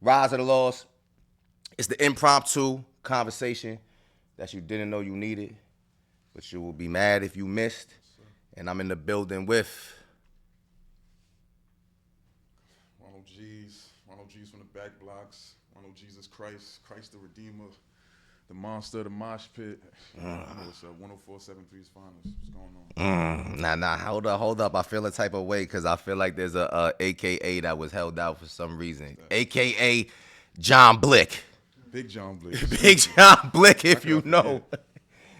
Rise of the Lost. It's the impromptu conversation that you didn't know you needed, but you will be mad if you missed. And I'm in the building with. Ron OGZ, Ron OGZ from the back blocks, Ron Jesus Christ, Christ the Redeemer, the monster, the mosh pit. You know it's 104.73's finest. What's going on? Nah, hold up. I feel a type of way because I feel like there's a AKA that was held out for some reason. Facts. AKA John Blick. Big John Blick, Big excuse me. John Blick, How if could I you know. forget?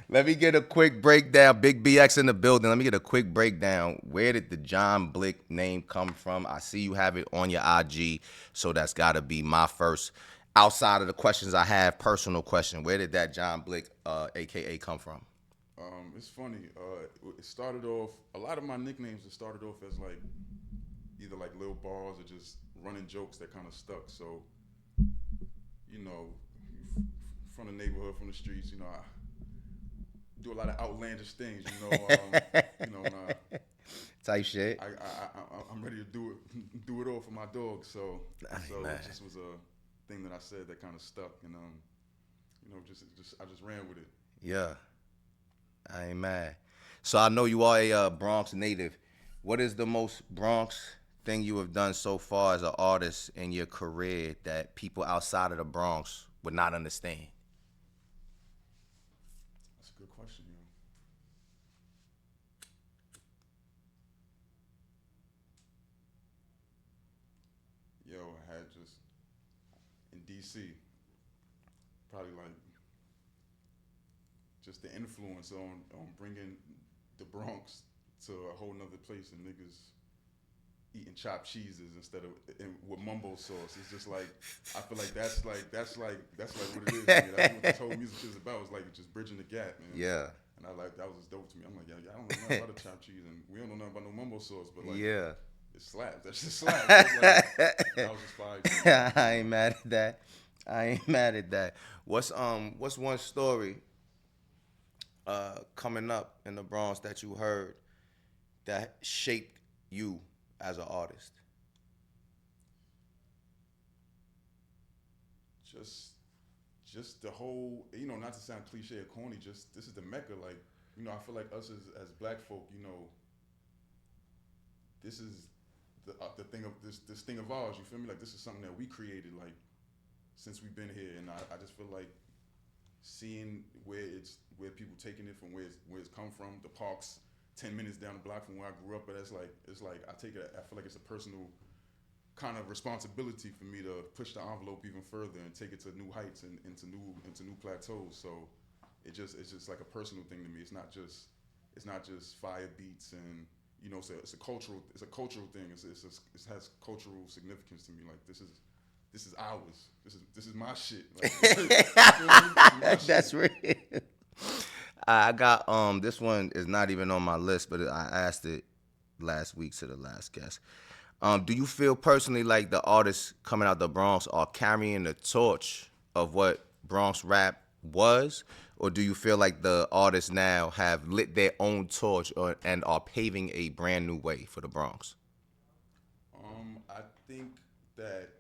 Let me get a quick breakdown. Big BX in the building. Let me get a quick breakdown. Where did the John Blick name come from? I see you have it on your IG, so that's got to be my first. Outside of the questions I have, personal question. Where did that John Blick, AKA, come from? It's funny. It started off. A lot of my nicknames it started off as like either like little bars or just running jokes that kind of stuck. So you know, from the neighborhood, from the streets, I do a lot of outlandish things. Nah, Type shit. I'm ready to do it, do it all for my dog. So, Ay, so man. it just was a thing that I said that kind of stuck, and just I just ran with it. Yeah, I ain't mad. So I know you are a Bronx native. What is the most Bronx thing you have done so far as an artist in your career that people outside of the Bronx would not understand? That's a good question, I had just in DC, probably like just the influence on bringing the Bronx to a whole nother place and niggas eating chopped cheeses instead of with mumbo sauce. It's just like I feel like that's like what it is. To me. That's what this whole music is about. It's like just bridging the gap, man. Yeah, And I like that was just dope to me. I'm like, yeah, I don't know nothing about the chopped cheese, and we don't know nothing about no mumbo sauce, but like yeah. it slaps. That shit slaps. It's like that was just fire to me. I ain't mad at that. I ain't mad at that. What's one story coming up in the Bronx that you heard that shaped you as an artist? Just just the whole, not to sound cliche or corny, just this is the mecca. Like, I feel like us as black folk, this is the thing of this thing of ours. You feel me? Like this is something that we created. Like since we've been here, and I just feel like seeing where people taking it from where it's come from, the parks 10 minutes down the block from where I grew up. But it's like I take it. I feel like it's a personal kind of responsibility for me to push the envelope even further and take it to new heights and into new plateaus. So it's just like a personal thing to me. It's not just fire beats and it's a cultural thing. It has cultural significance to me. Like this is ours. This is my shit. Like, you feel me? This is my That's shit. real. I got this one is not even on my list, but I asked it last week to the last guest. Do you feel personally like the artists coming out the Bronx are carrying the torch of what Bronx rap was, or do you feel like the artists now have lit their own torch and are paving a brand new way for the Bronx? I think that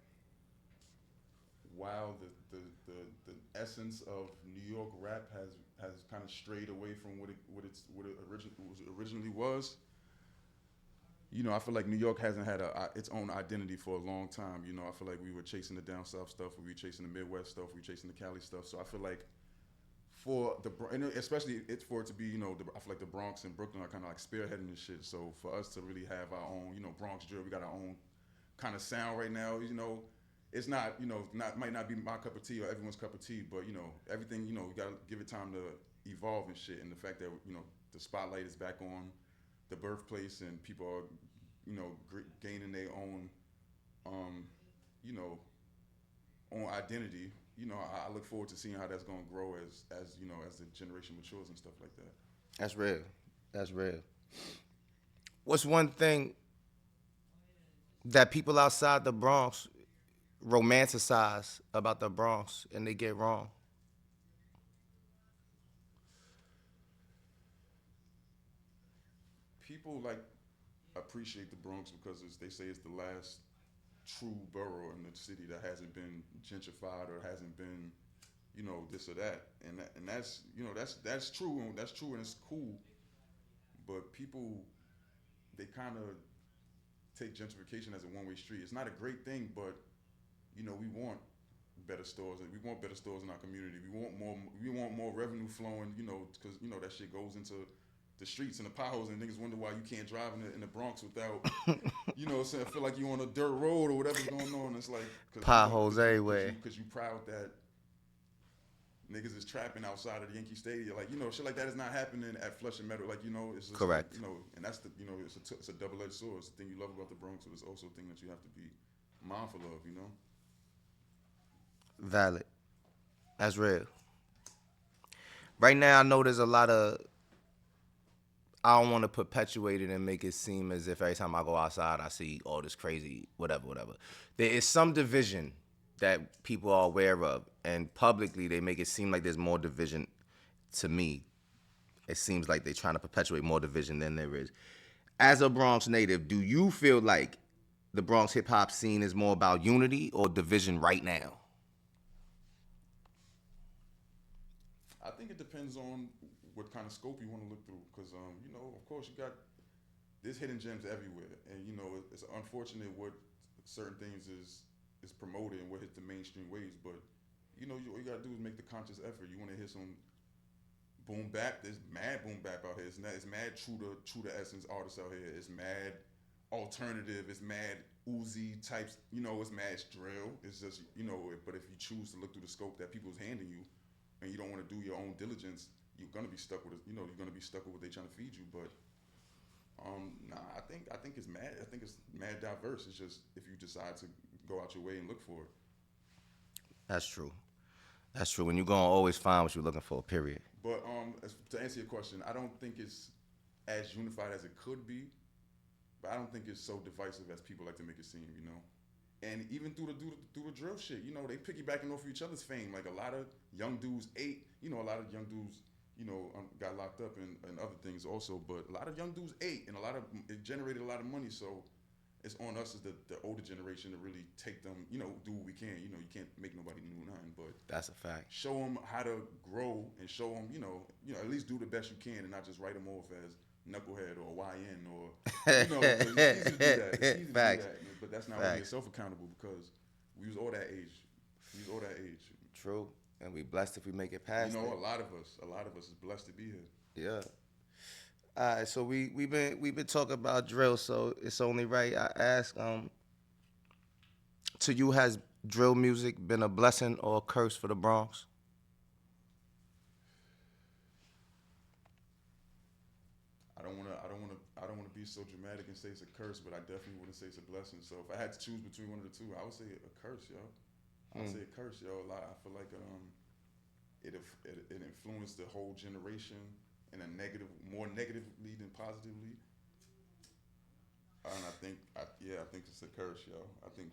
while the essence of New York rap has kind of strayed away from what it originally was. I feel like New York hasn't had its own identity for a long time. I feel like we were chasing the down south stuff, we were chasing the Midwest stuff, we were chasing the Cali stuff. So I feel like and especially it's for it to be, I feel like the Bronx and Brooklyn are kind of like spearheading this shit. So for us to really have our own, Bronx drill, we got our own kind of sound right now. It's not, might not be my cup of tea or everyone's cup of tea, but everything, we gotta give it time to evolve and shit. And the fact that the spotlight is back on the birthplace and people are, gaining their own, um, you know, own identity. I look forward to seeing how that's gonna grow as the generation matures and stuff like that. That's real. That's real. What's one thing that people outside the Bronx romanticize about the Bronx and they get wrong? People like appreciate the Bronx because they say it's the last true borough in the city that hasn't been gentrified or hasn't been, this or that. And that's that's true, and that's true, and it's cool. But people, they kind of take gentrification as a one way street. It's not a great thing, but we want better stores. We want better stores in our community. We want more. We want more revenue flowing. Because that shit goes into the streets and the potholes, and niggas wonder why you can't drive in the Bronx without, saying feel like you on a dirt road or whatever's going on. It's like Potholes everywhere. Because you proud that niggas is trapping outside of the Yankee Stadium, like shit like that is not happening at Flushing Meadow. Like it's just, Correct. And that's the it's a double edged sword. It's the thing you love about the Bronx, but it's also a thing that you have to be mindful of. Valid. That's real. Right now, I know there's a lot of. I don't want to perpetuate it and make it seem as if every time I go outside, I see all this crazy whatever. There is some division that people are aware of, and publicly they make it seem like there's more division. To me, it seems like they're trying to perpetuate more division than there is. As a Bronx native, do you feel like the Bronx hip hop scene is more about unity or division right now? I think it depends on what kind of scope you want to look through, because of course you got there's hidden gems everywhere, and it's unfortunate what certain things is promoted and what hits the mainstream waves, but all you gotta do is make the conscious effort. You want to hear some boom bap? There's mad boom bap out here. It's mad true to essence artists out here. It's mad alternative. It's mad Uzi types. It's mad drill. It's just but if you choose to look through the scope that people's handing you, and you don't want to do your own diligence, you're gonna be stuck with it. You're gonna be stuck with what they're trying to feed you. But I think it's mad. I think it's mad diverse. It's just if you decide to go out your way and look for it. That's true. That's true. And you're gonna always find what you're looking for. Period. But to answer your question, I don't think it's as unified as it could be. But I don't think it's so divisive as people like to make it seem. And even through the drill shit, they piggybacking off of each other's fame. Like a lot of young dudes ate. A lot of young dudes, got locked up and other things also. But a lot of young dudes ate, and it generated a lot of money. So it's on us as the older generation to really take them, do what we can. You can't make nobody do nothing, but that's a fact. Show them how to grow and show them, at least do the best you can and not just write them off as knucklehead or YN or, it's easy to do that. It's easy to do that, but that's not really yourself accountable because we was all that age. True, and we blessed if we make it past. A lot of us is blessed to be here. Yeah. All right, so we've been talking about drill, so it's only right I ask. To you, has drill music been a blessing or a curse for the Bronx? I don't want to be so dramatic and say it's a curse, but I definitely wouldn't say it's a blessing. So if I had to choose between one of the two, I would say a curse, yo. I would say a curse, yo. I feel like it influenced the whole generation in a more negatively than positively. And I think it's a curse, yo. I think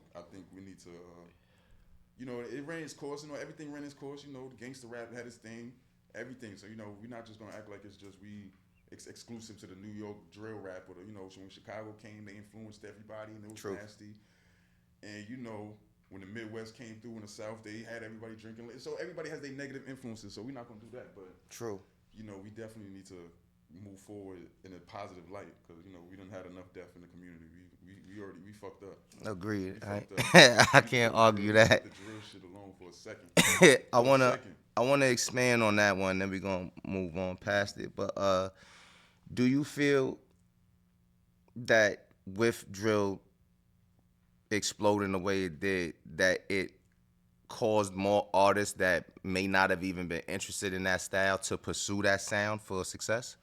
we need to, it ran its course. Everything ran its course. The gangster rap had its thing, everything. So we're not just gonna act like it's just exclusive to the New York drill rap or when Chicago came, they influenced everybody and it was nasty. And when the Midwest came through in the South, they had everybody drinking. So everybody has their negative influences. So we're not gonna do that, but true. We definitely need to move forward in a positive light because we didn't had enough death in the community. We fucked up. Agreed. I can't argue that. The drill shit alone for a second. I wanna expand on that one, then we're gonna move on past it. But do you feel that with drill exploding the way it did, that it caused more artists that may not have even been interested in that style to pursue that sound for success?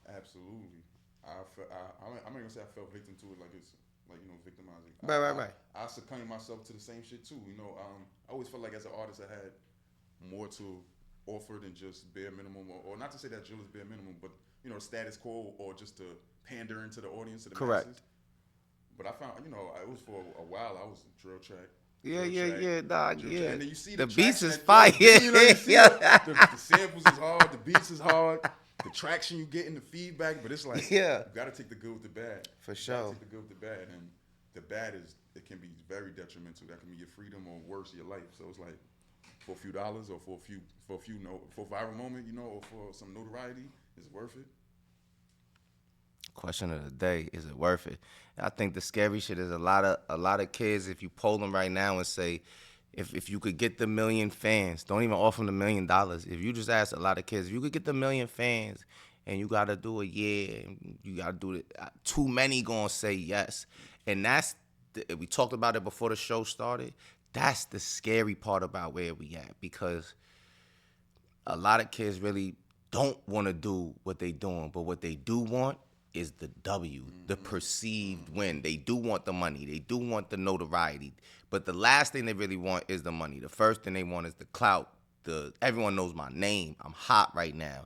Absolutely. I'm not gonna say I fell victim to it like it's like victimizing. Right. I succumbed myself to the same shit too. I always felt like as an artist I had more to offer than just bare minimum, or not to say that drill is bare minimum, but status quo or just to pander into the audience, to the masses. But I found, it was for a while I was drill track. Yeah, dog. Yeah. And then you see the beats is fire. The samples is hard, the beats is hard, the traction you get in the feedback, but it's like you gotta take the good with the bad. For sure. Take the good with the bad, and the bad is it can be very detrimental. That can be your freedom or worse, your life. So it's like for a few dollars or for a few no for a viral moment, or for some notoriety, is it worth it? Question of the day: is it worth it? I think the scary shit is a lot of kids. If you poll them right now and say, if you could get the million fans, don't even offer them $1 million. If you just ask a lot of kids, if you could get the million fans, and you gotta do a year, and you gotta do it, too many gonna say yes, and we talked about it before the show started. That's the scary part about where we at, because a lot of kids really don't want to do what they doing, but what they do want is the W, the perceived win. They do want the money. They do want the notoriety. But the last thing they really want is the money. The first thing they want is the clout. Everyone knows my name. I'm hot right now.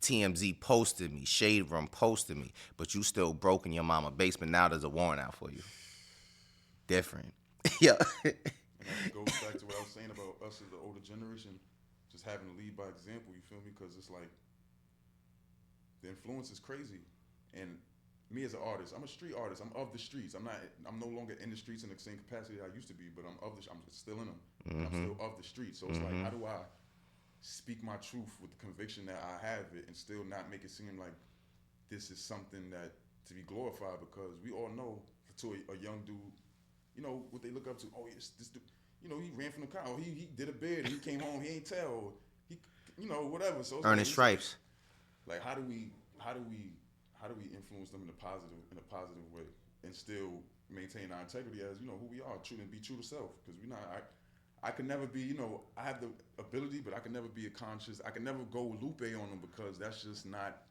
TMZ posted me. Shade Room posted me. But you still broke in your mama basement. Now there's a warrant out for you. Different. Yeah. And that goes back to what I was saying about us as the older generation, just having to lead by example. You feel me? Because it's like the influence is crazy. And me as an artist, I'm a street artist. I'm of the streets. I'm no longer in the streets in the same capacity that I used to be, but I'm still in them. And I'm still of the streets. So it's like, how do I speak my truth with the conviction that I have it and still not make it seem like this is something that to be glorified? Because we all know to a young dude, what they look up to. Oh, yes, this dude, he ran from the car. He did a bid. He came home. He ain't tell. He, whatever. So it's Earning like, stripes. Like, how do we influence them in a positive way and still maintain our integrity as who we are, true, and be true to self? Because we not. I can never be. I have the ability, but I can never be a conscious. I can never go Lupe on them because that's just not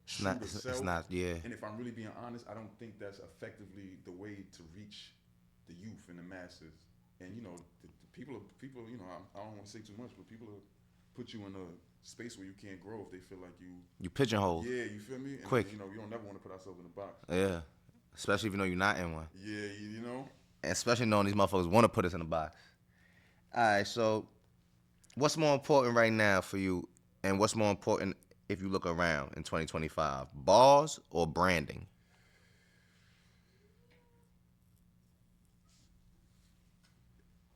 true to self. It's not. Yeah. And if I'm really being honest, I don't think that's effectively the way to reach the youth and the masses. And the people. I don't want to say too much, but people will put you in a space where you can't grow if they feel like You pigeonhole. Yeah, you feel me? And, Quick. we don't never want to put ourselves in a box. Yeah. Especially if you know you're not in one. Yeah, And especially knowing these motherfuckers want to put us in a box. All right, so what's more important right now for you, and what's more important if you look around in 2025? Bars or branding?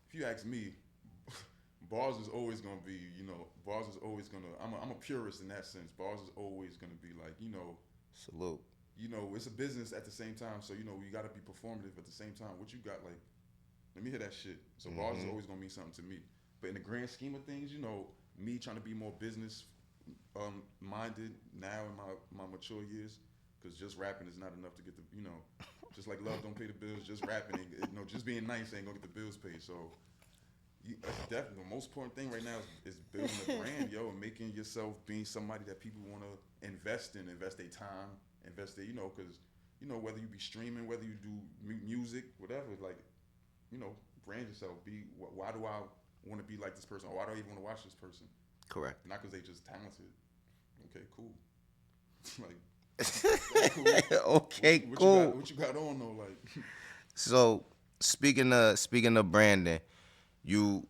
If you ask me, bars is always gonna be, bars is always gonna. I'm a purist in that sense. Bars is always gonna be like, Salute. It's a business at the same time. So you gotta be performative at the same time. What you got, like, let me hear that shit. So bars is always gonna mean something to me. But in the grand scheme of things, me trying to be more business minded now in my mature years, because just rapping is not enough to get the, just like love don't pay the bills. Just rapping, just being nice ain't gonna get the bills paid. So. That's definitely the most important thing right now is building a brand, and making yourself being somebody that people want to invest in, invest their time, invest their, because, whether you be streaming, whether you do music, whatever, like, brand yourself. Why do I want to be like this person? Or why do I even want to watch this person? Correct. Not because they just talented. Okay, cool. Like, cool. Okay, cool. What you got on though? Like, so speaking of branding, you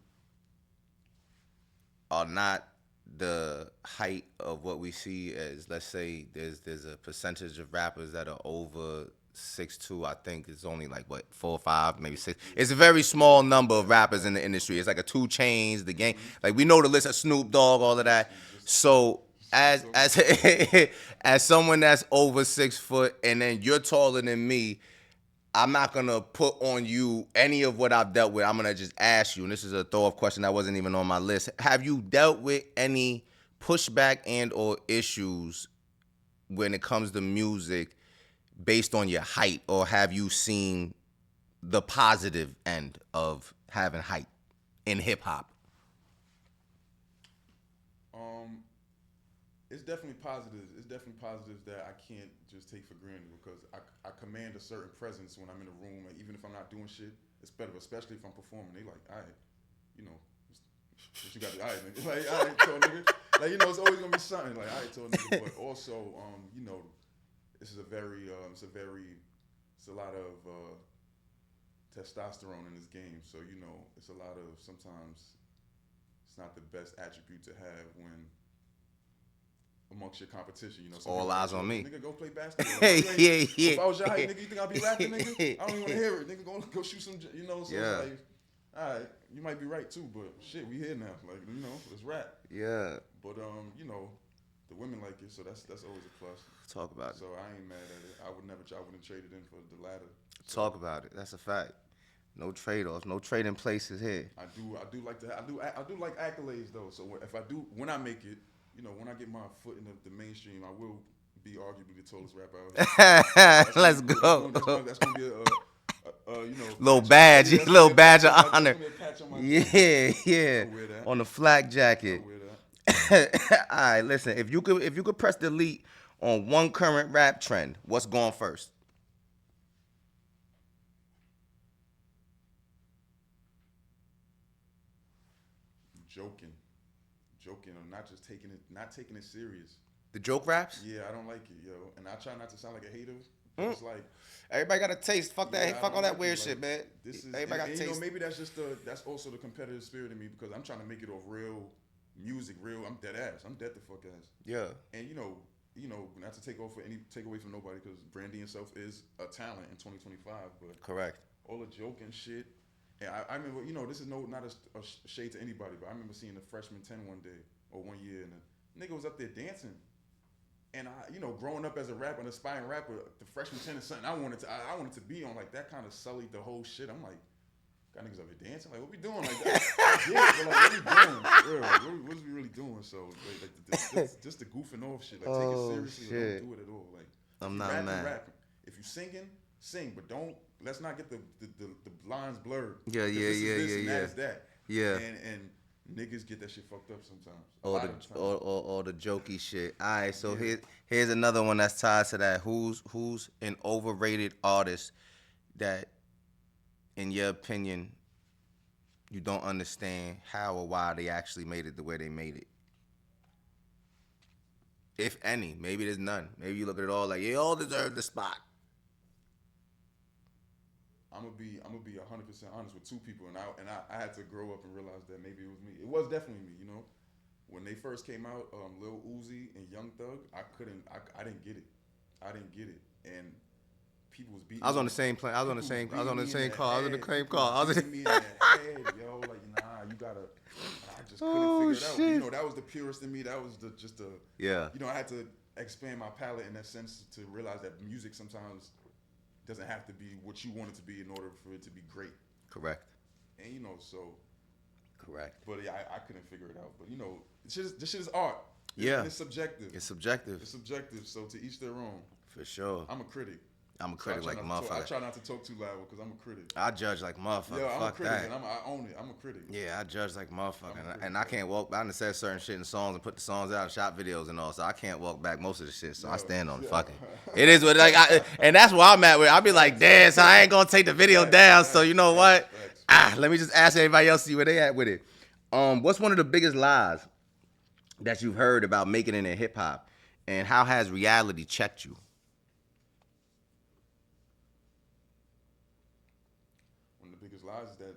are not the height of what we see as, let's say, there's a percentage of rappers that are over 6'2". I think it's only like 4 or 5, maybe 6. It's a very small number of rappers in the industry. It's like a 2 Chainz, the game. Like, we know the list of Snoop Dogg, all of that. So as as someone that's over 6 foot, and then you're taller than me, I'm not gonna put on you any of what I've dealt with. I'm gonna just ask you, and this is a throw-off question that wasn't even on my list. Have you dealt with any pushback and or issues when it comes to music based on your height, or have you seen the positive end of having height in hip hop? It's definitely positives. It's definitely positives that I can't just take for granted, because I command a certain presence when I'm in a room, and even if I'm not doing shit, it's better, especially if I'm performing. They like, all right, what you got to, all right, nigga. Like, all right, so nigga. Like, it's always gonna be something. Like, all right, so nigga. But also, this is a lot of testosterone in this game. So, it's a lot of, sometimes it's not the best attribute to have when amongst your competition. You know, some All people eyes like, on me. nigga, go play basketball. Hey, Like, yeah, yeah. if I was your height, nigga, you think I'd be rapping, nigga? I don't even want to hear it. Nigga, go shoot some, you know, so Yeah. it's like, all right, you might be right too, but shit, we here now. Like, you know, let's rap. Yeah. But, you know, the women like it, so that's always a plus. Talk about it. So I ain't mad at it. I wouldn't trade it in for the latter. So Talk about it. That's a fact. No trade-offs. No trading places here. I do like accolades though. So when I make it, you know, when I get my foot in the mainstream, I will be arguably the tallest rapper out here. Let's go. That's gonna be you know, Little patch badge, that's little gonna be a badge patch of on my- honor. that's gonna be a patch on my Yeah, chest. yeah. I'll wear that. On the flak jacket. I'll wear that. All right, listen. If you could press delete on one current rap trend, what's going first? Joking, or not taking it serious. The joke raps? Yeah, I don't like it, yo. And I try not to sound like a hater. It's like Everybody got a taste. Fuck that. yeah, I Fuck all don't that like it. weird Like, shit, man. This is Everybody got a and, you know, taste. maybe that's also the competitive spirit in me because I'm trying to make it off real music, real. I'm dead ass. I'm dead the fuck ass. Yeah. And you know, not to take away from nobody because branding yourself is a talent in 2025. But Correct. all the joking shit. And I remember, you know, this is not a shade to anybody, but I remember seeing the freshman 10 one day or 1 year, and the nigga was up there dancing. And I, you know, growing up as a rapper, an aspiring rapper, the freshman 10 is something I wanted to be on. Like that kind of sullied the whole shit. I'm like, got niggas up here dancing. Like, what we doing? Like that? Yeah, but like, what we doing? For real? Like, what is we really doing? So like just the goofing off shit. Like, take it seriously. Or Shit. don't do it at all. Like, I'm if not you rapping, mad. rapping. If you singing, sing, but don't. Let's not get the lines blurred. Yeah, 'Cause yeah, this is yeah, this yeah, and yeah. that is that. Yeah. And niggas get that shit fucked up sometimes. A All lot the of times. all the jokey shit. All right, so Yeah. here's another one that's tied to that. Who's an overrated artist that, in your opinion, you don't understand how or why they actually made it the way they made it? If any, maybe there's none. Maybe you look at it all like they all deserve the spot. I'm gonna be 100% honest with two people, and I had to grow up and realize that maybe it was me. It was definitely me, you know. When they first came out, Lil Uzi and Young Thug, I didn't get it. I didn't get it, and people was beating. I was on me. the same plane. I was on the People same. was I was on the beating me same in car. I was in the head. same People car. I was beating in. me in the head, yo. Like, nah, you gotta. I just couldn't Oh, figure it out. shit. You know, that was the purest in me. That was just a. Yeah. You know, I had to expand my palette in that sense to realize that music sometimes doesn't have to be what you want it to be in order for it to be great. Correct. And you know, so. Correct. But yeah, I couldn't figure it out. But you know, this shit is art. Yeah. And it's subjective. It's subjective. It's subjective. So to each their own. For sure. I'm a critic. I'm a critic like a I motherfucker. try not to talk too loud because I'm a critic. I judge like motherfucker. Yeah, I'm a Fuck critic, that. and I own it. I'm a critic. Yeah, I judge like motherfucker, critic, and I can't walk. I done said certain shit in songs and put the songs out, shot videos and all, so I can't walk back most of the shit. So I stand on yeah. fucking. It is what like, and that's where I'm at. With I be like, damn, so I ain't gonna take the video down. So you know what? Facts. Let me just ask everybody else see where they at with it. What's one of the biggest lies that you've heard about making it in hip hop, and how has reality checked you? One of the biggest lies is that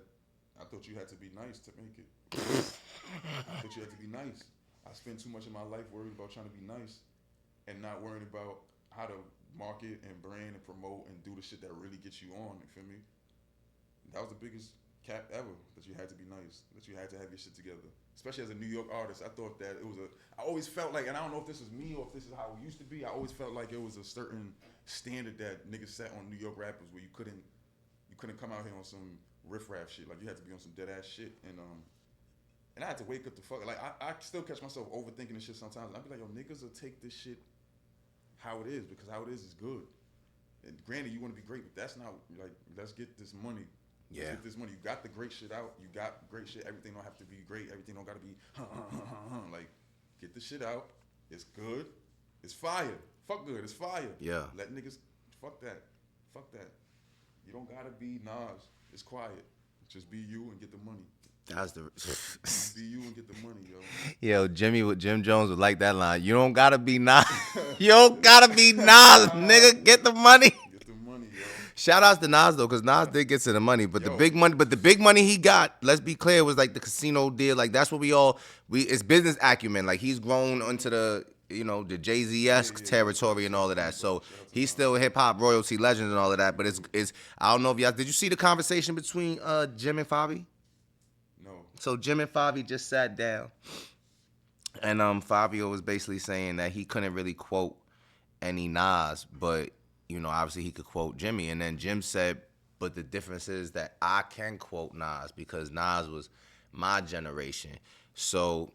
I thought you had to be nice to make it. I thought you had to be nice. I spent too much of my life worried about trying to be nice and not worrying about how to market and brand and promote and do the shit that really gets you on. You feel me? That was the biggest cap ever, that you had to be nice, that you had to have your shit together. Especially as a New York artist, I thought that it was I always felt like, and I don't know if this is me or if this is how it used to be, I always felt like it was a certain standard that niggas set on New York rappers where you couldn't come out here on some riff-raff shit. Like, you had to be on some dead-ass shit. And I had to wake up the fuck. Like, I still catch myself overthinking this shit sometimes. And I'd be like, yo, niggas will take this shit how it is, because how it is good. And granted, you want to be great, but that's not, like, let's get this money. Let's Yeah. get this money. You got the great shit out. You got great shit. Everything don't have to be great. Everything don't got to be, like, get the shit out. It's good. It's fire. Fuck good. It's fire. Yeah. Let niggas, fuck that. Fuck that. You don't gotta be Nas. It's quiet. Just be you and get the money. That's the. Be you and get the money, yo. Yo, Jim Jones would like that line. You don't gotta be Nas. You don't gotta be Nas, nigga. Get the money. Get the money, yo. Shout outs to Nas though, cause Nas did get to the money, but the Yo. big money he got, let's be clear, was like the casino deal. Like that's what it's business acumen. Like he's grown into the Jay-Z-esque territory and all of that. So he's still hip hop royalty legend and all of that. But it's I don't know if y'all did you see the conversation between Jim and Favi? No. So Jim and Favi just sat down, and Fabio was basically saying that he couldn't really quote any Nas, but obviously he could quote Jimmy. And then Jim said, but the difference is that I can quote Nas because Nas was my generation. So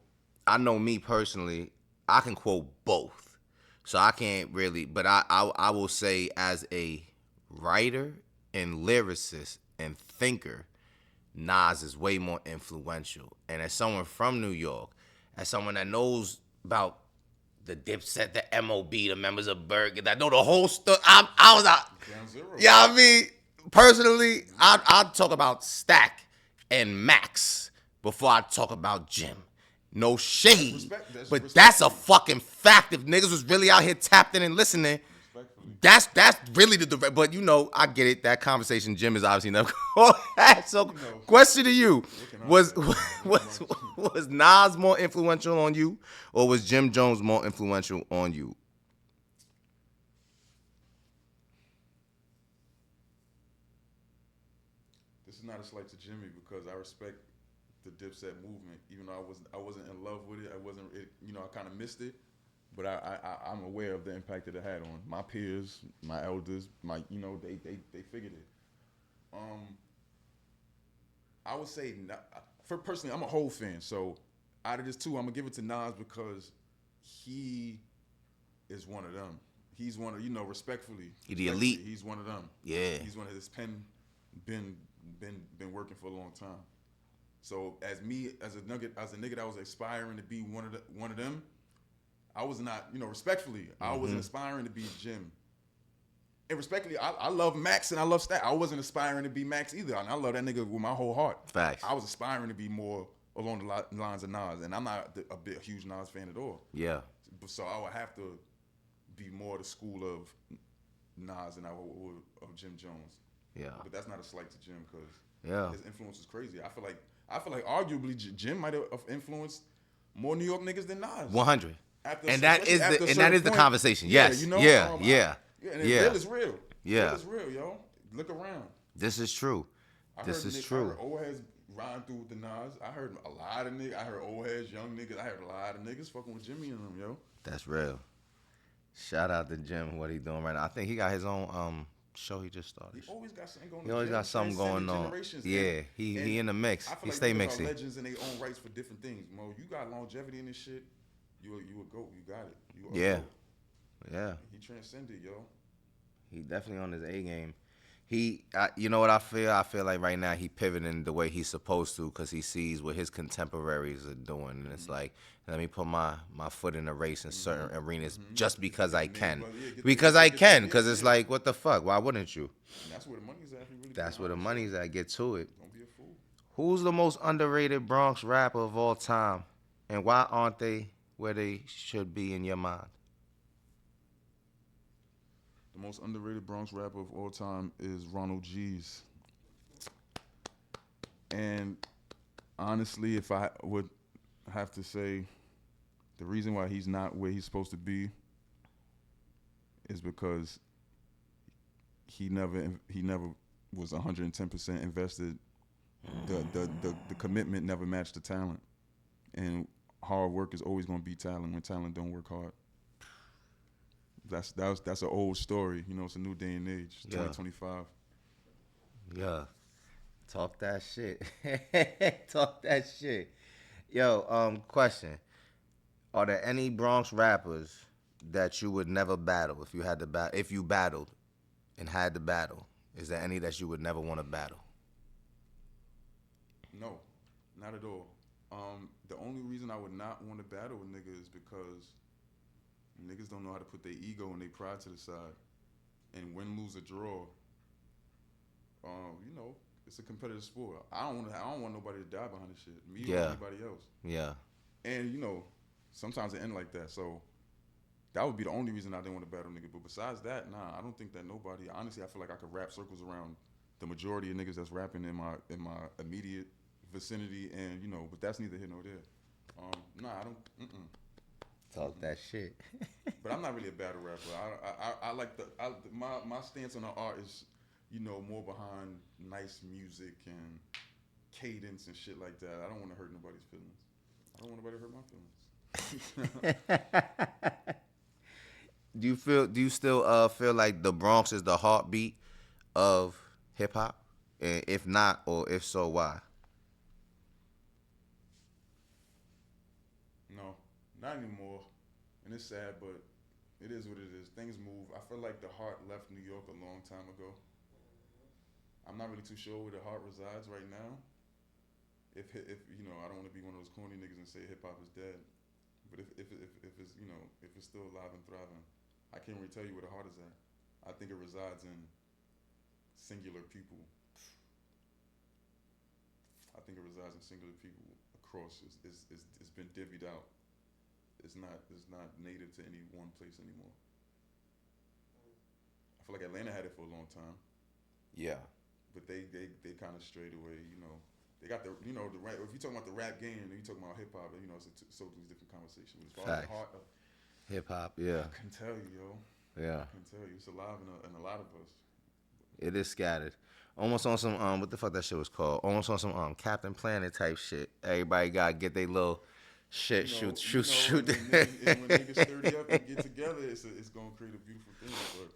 I know me personally, I can quote both. So I can't really, but I will say as a writer and lyricist and thinker, Nas is way more influential. And as someone from New York, as someone that knows about the Dipset, the MOB, the members of Berg, that know the whole stuff, I was out. Ground Zero. Yeah, I mean, personally, I'd talk about Stack and Max before I talk about Jim. No shade, but that's a fucking fact. If niggas was really out here tapped in and listening, that's really the direct. But I get it. That conversation, Jim is obviously never going to have. So, question to you: was Nas more influential on you, or was Jim Jones more influential on you? This is not a slight to Jimmy because I respect the Dipset movement, even though I wasn't in love with it. I kind of missed it, but I'm aware of the impact that it had on my peers, my elders, they figured it. I would say, for personally, I'm a Hov fan, so out of this two, I'm gonna give it to Nas because he is one of them. He's one of respectfully. The elite. He's one of them. Yeah. He's one of his pen been working for a long time. So as a nigga that was aspiring to be one of them, I was not, respectfully, I wasn't aspiring to be Jim. And respectfully, I love Max and I love Stack. I wasn't aspiring to be Max either, and I love that nigga with my whole heart. Facts. I was aspiring to be more along the lines of Nas, and I'm not a huge Nas fan at all. Yeah. So I would have to be more the school of Nas than I would of Jim Jones. Yeah. But that's not a slight to Jim because Yeah. his influence is crazy. I feel like arguably Jim might have influenced more New York niggas than Nas. 100. And that is the conversation. Yes. Yeah. And real is real. Yeah. Real is real, yo. Look around. This is true. This is true. I heard old heads riding through with the Nas. I heard a lot of niggas. I heard old heads, young niggas. I heard a lot of niggas fucking with Jimmy and them, yo. That's real. Shout out to Jim, what he doing right now. I think he got his own show he just started. He always got something going on. He always got something going on. Yeah, he in the mix. He stay mixy. Legends in their own rights for different things. Mo, you got longevity in this shit. You a goat. You got it. Yeah. Yeah. He transcended, yo. He definitely on his A game. You know what I feel? I feel like right now he pivoting the way he's supposed to because he sees what his contemporaries are doing, and it's like, let me put my foot in the race in certain arenas just because I can, because it's like, what the fuck? Why wouldn't you? And that's where the money's at. Really that's where the money's at. Get to it. Don't be a fool. Who's the most underrated Bronx rapper of all time, and why aren't they where they should be in your mind? The most underrated Bronx rapper of all time is Ron OGZ. And honestly, if I would have to say the reason why he's not where he's supposed to be is because he never was 110% invested. The commitment never matched the talent. And hard work is always going to beat talent when talent don't work hard. That's an old story. It's a new day and age. 2025. Yeah. Talk that shit. Talk that shit. Yo, question. Are there any Bronx rappers that you would never battle if you had to if you battled and had to battle? Is there any that you would never want to battle? No, not at all. The only reason I would not want to battle with niggas is because niggas don't know how to put their ego and their pride to the side. And win, lose, or draw, it's a competitive sport. I don't want nobody to die behind this shit. Me or anybody else. Yeah. And sometimes it end like that. So that would be the only reason I didn't want to battle niggas. But besides that, nah, I don't think that nobody. Honestly, I feel like I could wrap circles around the majority of niggas that's rapping in my immediate vicinity. And but that's neither here nor there. Nah, I don't. Talk that shit. But I'm not really a battle rapper. I like my stance on the art is, more behind nice music and cadence and shit like that. I don't want to hurt nobody's feelings. I don't want nobody to hurt my feelings. Do you still feel like the Bronx is the heartbeat of hip hop? And if not, or if so, why? No, not anymore. And it's sad, but it is what it is. Things move. I feel like the heart left New York a long time ago. I'm not really too sure where the heart resides right now. If I don't want to be one of those corny niggas and say hip hop is dead. But if it's if it's still alive and thriving, I can't really tell you where the heart is at. I think it resides in singular people. I think it resides in singular people across. It's been divvied out. It's not native to any one place anymore. I feel like Atlanta had it for a long time, Yeah. but they kind of strayed away. They got the rap. If you talking about the rap game and you talking about hip hop, it's a totally different conversation. But as far as the Facts. heart, Hip hop, yeah. I can tell you, yo. Yeah. I can tell you, it's alive in a lot of us. It is scattered. Almost on some what the fuck that shit was called? Almost on some Captain Planet type shit. Everybody gotta get their little shit shoot. And when niggas sturdy up and get together, it's gonna create a beautiful thing. But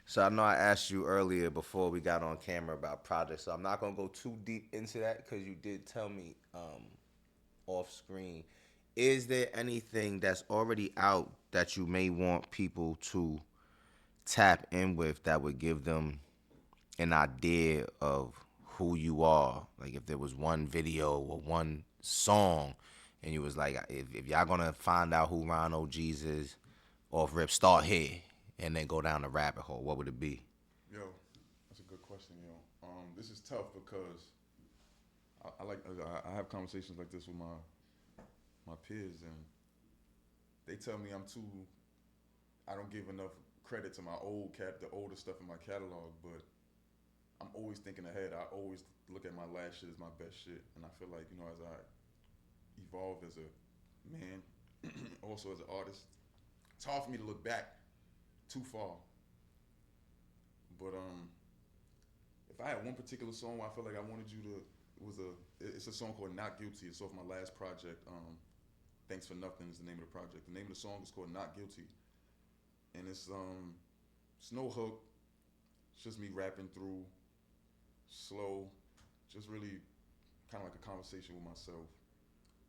So I know I asked you earlier before we got on camera about projects, so I'm not gonna go too deep into that because you did tell me off screen. Is there anything that's already out that you may want people to tap in with that would give them an idea of who you are? Like if there was one video or one song, and you was like, if y'all gonna find out who Ron OGZ is off rip, start here and then go down the rabbit hole. What would it be? yo, that's a good question, yo. This is tough because I have conversations like this with my peers, and they tell me I don't give enough credit to my the older stuff in my catalog, but I'm always thinking ahead. I always look at my last shit as my best shit, and I feel like as I evolved as a man, also as an artist, it's hard for me to look back too far. But if I had one particular song where I feel like I wanted you to, it's a song called "Not Guilty." It's off my last project. Thanks for Nothing is the name of the project. The name of the song is called "Not Guilty," and it's no hook. It's just me rapping through, slow, just really kind of like a conversation with myself,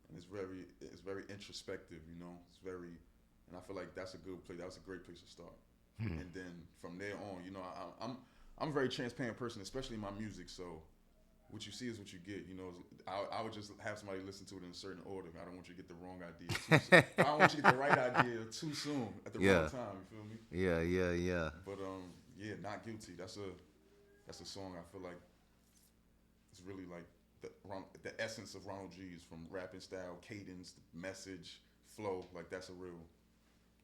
and it's very introspective. And I feel like that's a good place. That was a great place to start. And then from there on, I'm a very transparent person, especially in my music. So what you see is what you get. I would just have somebody listen to it in a certain order. I don't want you to get the wrong idea. I don't want you to get the right idea too soon at the wrong time. You feel me? Yeah. But yeah, Not Guilty. That's a song I feel like it's really like the essence of Ronald G's, from rapping style, cadence, message, flow. Like that's a real,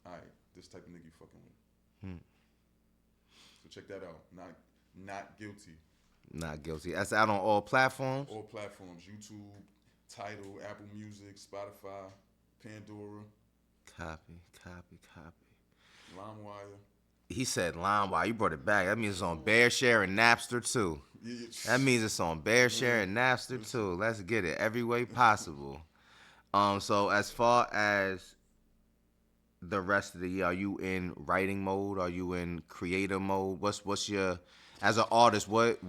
all right, this type of nigga you fucking with. So check that out. Not Guilty. Not Guilty. That's out on all platforms. All platforms: YouTube, Tidal, Apple Music, Spotify, Pandora, Copy. LimeWire. He said LimeWire. You brought it back. That means it's on BearShare and Napster too. Yeah. That means it's on BearShare and Napster too. Let's get it every way possible. So as far as the rest of the year, are you in writing mode? Are you in creator mode? What's your, as an artist, what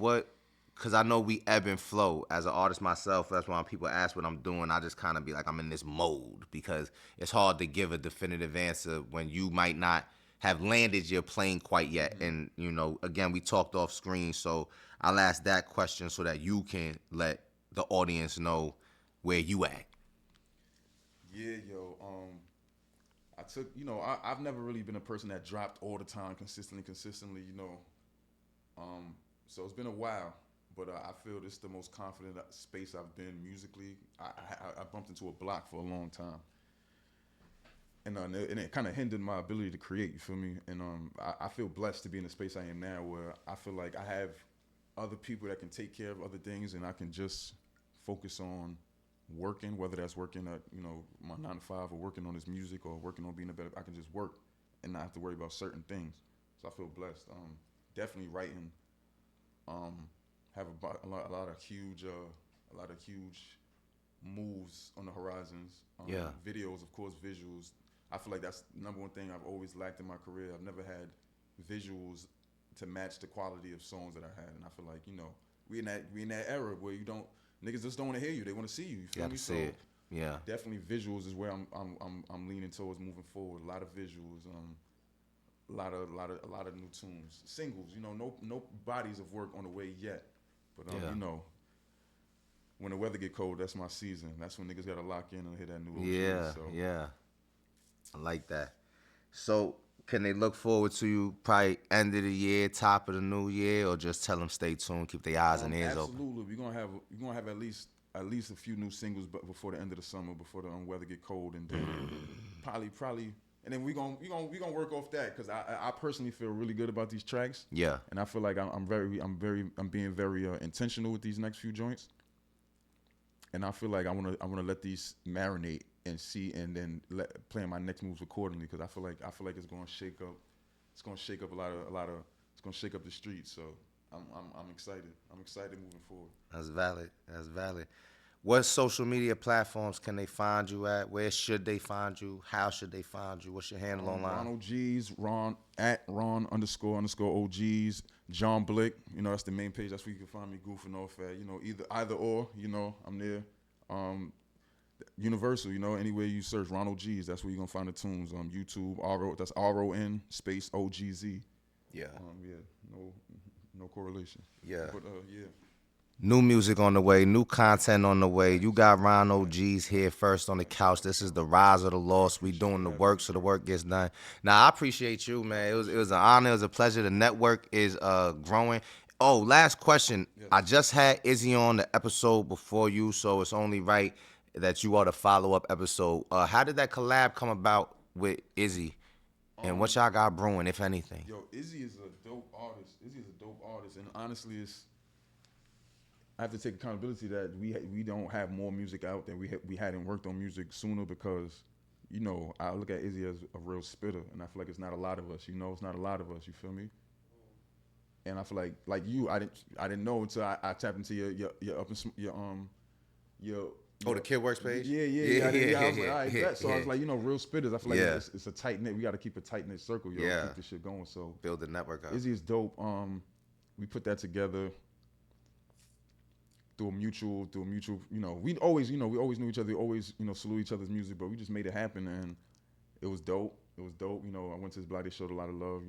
because I know we ebb and flow. As an artist myself, that's why when people ask what I'm doing, I just kind of be like, I'm in this mode, because it's hard to give a definitive answer when you might not have landed your plane quite yet. And again, we talked off screen, so I'll ask that question so that you can let the audience know where you at. Yeah, yo. I took, I've never really been a person that dropped all the time, consistently. So it's been a while, but I feel this is the most confident space I've been musically. I bumped into a block for a long time, and it kind of hindered my ability to create. You feel me? And I feel blessed to be in the space I am now, where I feel like I have other people that can take care of other things, and I can just focus on working, whether that's working at my 9 to 5 or working on this music or working on being a better. I can just work and not have to worry about certain things. So I feel blessed. Definitely writing. Have a lot of huge moves on the horizons. Yeah. Videos, of course, visuals. I feel like that's the number one thing I've always lacked in my career. I've never had visuals to match the quality of songs that I had, and I feel like we in that era where niggas just don't want to hear you. They want to see you. You feel me? Got to see it. Yeah. Definitely visuals is where I'm leaning towards moving forward. A lot of visuals. A lot of new tunes, singles. No bodies of work on the way yet, but when the weather get cold, that's my season. That's when niggas gotta lock in and hit that new. Yeah, so. yeah. I like that. So, can they look forward to you probably end of the year, top of the new year, or just tell them stay tuned, keep their eyes and ears open? Absolutely, we're gonna have at least a few new singles, but before the end of the summer, before the weather get cold, and then probably. And then we gonna work off that, because I personally feel really good about these tracks. Yeah. And I feel like I'm being very intentional with these next few joints. And I feel like I wanna let these marinate and see, and then plan my next moves accordingly, because I feel like it's gonna shake up. It's gonna shake up it's gonna shake up the streets. So I'm excited. I'm excited moving forward. That's valid. What social media platforms can they find you at? Where should they find you? How should they find you? What's your handle online? Ron OGZ, at Ron _ OGZ, John Blick. That's the main page. That's where you can find me goofing off at. Either or. I'm there. Universal. Anywhere you search Ron OGZ, that's where you're gonna find the tunes. YouTube, that's RON space OGZ. Yeah. No correlation. Yeah. But yeah. New music on the way, new content on the way. You got Ron OGZ here first on the couch. This is the Rise of the Lost. We doing the work so the work gets done. Now, I appreciate you, man. It was an honor. It was a pleasure. The network is growing. Oh, last question. Yes. I just had Izzy on the episode before you, so it's only right that you are the follow-up episode. How did that collab come about with Izzy? And what y'all got brewing, if anything? Yo, Izzy is a dope artist. And honestly, I have to take accountability that we don't have more music out, that we hadn't worked on music sooner, because I look at Izzy as a real spitter, and I feel like it's not a lot of us. It's not a lot of us. You feel me? And I feel like you, I didn't know until I tapped into your The KYD Works page? Yeah. I was like, all right, bet. So I was like, real spitters. I feel like Yeah. it's a tight knit. We got to keep a tight knit circle, Yeah. keep this shit going. So Build the network up. Izzy is dope. We put that together through a mutual. We always knew each other. We always salute each other's music, but we just made it happen, and it was dope. I went to his block. They showed a lot of love.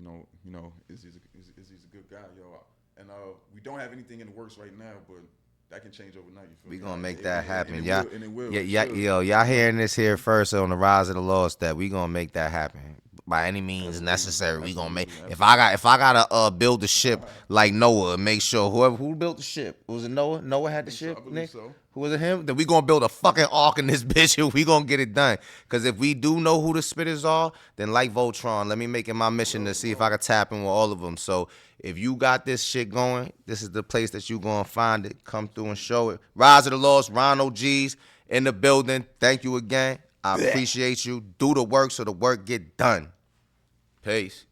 Izzy's a good guy, yo. And we don't have anything in the works right now, but that can change overnight. You feel We me? gonna make that happen. And Y'all, it will. y'all hearing this here first on the Rise of the Lost, that we gonna make that happen by any means necessary. We gonna make. If I gotta build the ship like Noah, make sure who built the ship, was it Noah? Noah had the ship, I believe Nick. so. Who was it, him? Then we gonna build a fucking ark in this bitch, and we gonna get it done. Cause if we do know who the spitters are, then like Voltron, let me make it my mission to see if I can tap in with all of them. So if you got this shit going, this is the place that you gonna find it. Come through and show it. Rise of the Lost, Ron OGZ in the building. Thank you again. I appreciate you. Do the work so the work get done. Peace.